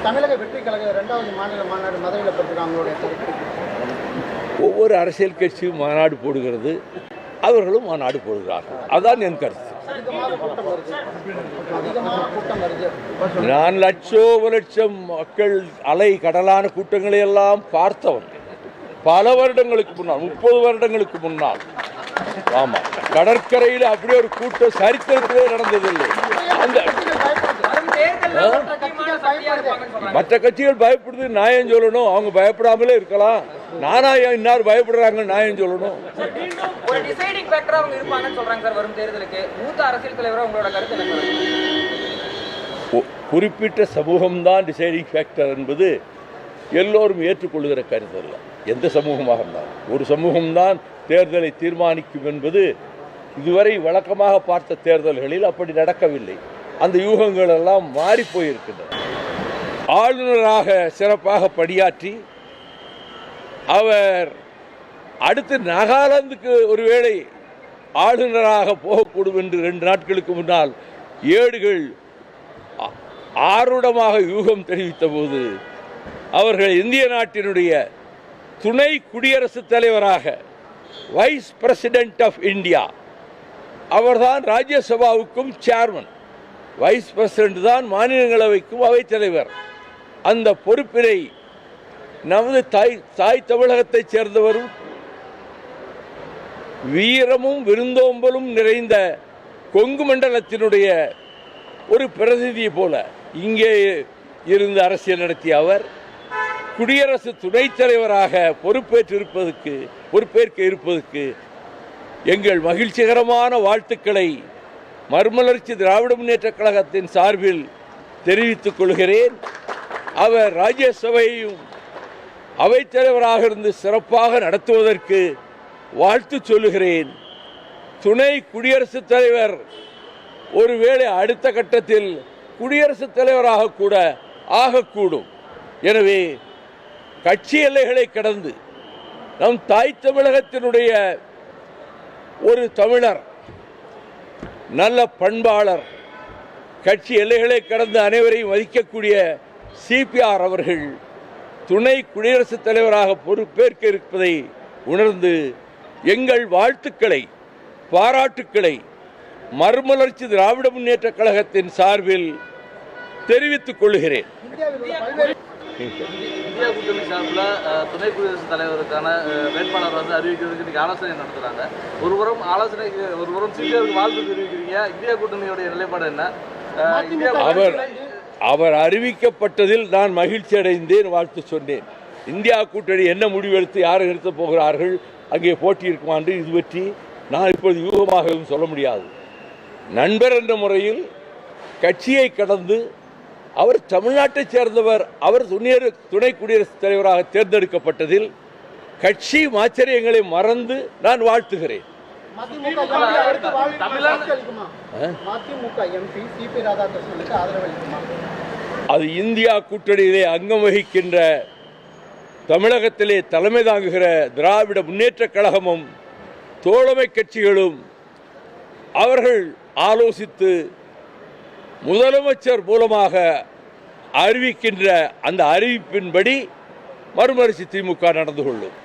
தமிழக வெற்றி கழக 2வது மாநில மாநாடு மதுரையில் பெற்றிருக்காங்க. ஒவ்வொரு அரசியல் கட்சியும் மாநாடு போடுகிறது, அவர்களும் மாநாடு போடுகிறார்கள். அதான் என் கருத்து. நான் லட்சம் மக்கள் அலை கடலான கூட்டங்களை எல்லாம் பார்த்தவன். பல வருடங்களுக்கு முன்னால், 30 வருடங்களுக்கு முன்னால். ஆமா, கடற்கரையில் அப்படியே ஒரு கூட்டம் சரித்திரத்திலே நடந்ததில்லை. அந்த மற்ற கட்சிகள் பயப்படுது, நியாயம் சொல்லணும். அவங்க பயப்படாமலே இருக்கலாம். நானா இன்னார் பயப்படுறாங்க, நியாயம் சொல்லணும். குறிப்பிட்ட சமூகம்தான் டிசைடிங் ஃபேக்டர் என்பது எல்லோரும் ஏற்றுக்கொள்கிற கருத்து அல்ல. எந்த சமூகமாக இருந்தாலும் ஒரு சமூகம்தான் தேர்தலை தீர்மானிக்கும் என்பது இதுவரை வழக்கமாக பார்த்த தேர்தல்களில் அப்படி நடக்கவில்லை. அந்த யூகங்கள் எல்லாம் மாறி போயிருக்கின்றன. ஆளுநராக சிறப்பாக பணியாற்றி அவர் அடுத்து நாகாலாந்துக்கு ஒருவேளை ஆளுநராக போகக்கூடும் என்று 2 நாட்களுக்கு முன்னால் ஏடுகள் ஆர்வமாக யூகம் தெரிவித்த போது அவர்கள் இந்திய நாட்டினுடைய துணை குடியரசுத் தலைவராக வைஸ் பிரசிடென்ட் ஆஃப் இந்தியா, அவர்தான் ராஜ்யசபாவுக்கும் சேர்மன், வைஸ் பிரசிடென்ட் தான் மாநிலங்களவைக்கும் அவைத்தலைவர். அந்த பொறுப்பினை நமது தாய் தமிழகத்தைச் சேர்ந்தவரும் வீரமும் விருந்தோம்பலும் நிறைந்த கொங்கு மண்டலத்தினுடைய ஒரு பிரதிநிதி போல இங்கே இருந்து அரசியல் நடத்திய அவர் குடியரசு துணைத் தலைவராக பொறுப்பேற்க இருப்பதற்கு எங்கள் மகிழ்ச்சிகரமான வாழ்த்துக்களை மறுமலர்ச்சி திராவிட முன்னேற்ற கழகத்தின் சார்பில் தெரிவித்துக் கொள்கிறேன். அவர் ராஜ்யசபையும் அவைத்தலைவராக இருந்து சிறப்பாக நடத்துவதற்கு வாழ்த்து சொல்லுகிறேன். துணை குடியரசுத் தலைவர் ஒருவேளை அடுத்த கட்டத்தில் குடியரசுத் தலைவராக கூட ஆகக்கூடும். எனவே கட்சி எல்லைகளை கடந்து நம் தாய் தமிழகத்தினுடைய ஒரு தமிழர், நல்ல பண்பாளர், கட்சி எல்லைகளை கடந்து அனைவரையும் மதிக்கக்கூடிய சிபிஆர் அவர்கள் துணை குடியரசுத் தலைவராக பொறுப்பேற்க இருப்பதை உணர்ந்து எங்கள் வாழ்த்துக்களை, பாராட்டுக்களை மறுமலர்ச்சி திராவிட முன்னேற்ற கழகத்தின் சார்பில் தெரிவித்துக் கொள்கிறேன். இந்தியா கூட்டணி சார்பில் துணை குடியரசுத் தலைவருக்கான வேட்பாளர் அறிவிக்கிறதுக்கு ஆலோசனை நடத்துறாங்க. ஒருபுறம் சிபிஆருக்கு வாழ்த்து தெரிவிக்கிறீங்க. இந்தியா கூட்டணியுடைய நிலைப்பாடு என்ன? அவர் அறிவிக்கப்பட்டதில் நான் மகிழ்ச்சி அடைந்தேன், வாழ்த்து சொன்னேன். இந்தியா கூட்டணி என்ன முடிவெடுத்து யாரை நிறுத்த போகிறார்கள், அங்கே போட்டி இருக்குமா என்று இது பற்றி நான் இப்பொழுது யூகமாக சொல்ல முடியாது. நண்பர் என்ற முறையில் கட்சியை கடந்து அவர் தமிழ்நாட்டைச் சேர்ந்தவர், அவர் துணை குடியரசுத் தலைவராக தேர்ந்தெடுக்கப்பட்டதில் கட்சி ஆச்சரியங்களை மறந்து நான் வாழ்த்துகிறேன். அது இந்தியா கூட்டணியிலே அங்கம் வகிக்கின்ற தமிழகத்திலே தலைமை தாங்குகிற திராவிட முன்னேற்ற கழகமும் தோழமை கட்சிகளும் அவர்கள் ஆலோசித்து முதலமைச்சர் மூலமாக அறிவிக்கின்ற அந்த அறிவிப்பின்படி மறுமலர்ச்சி திமுக நடந்து கொள்ளும்.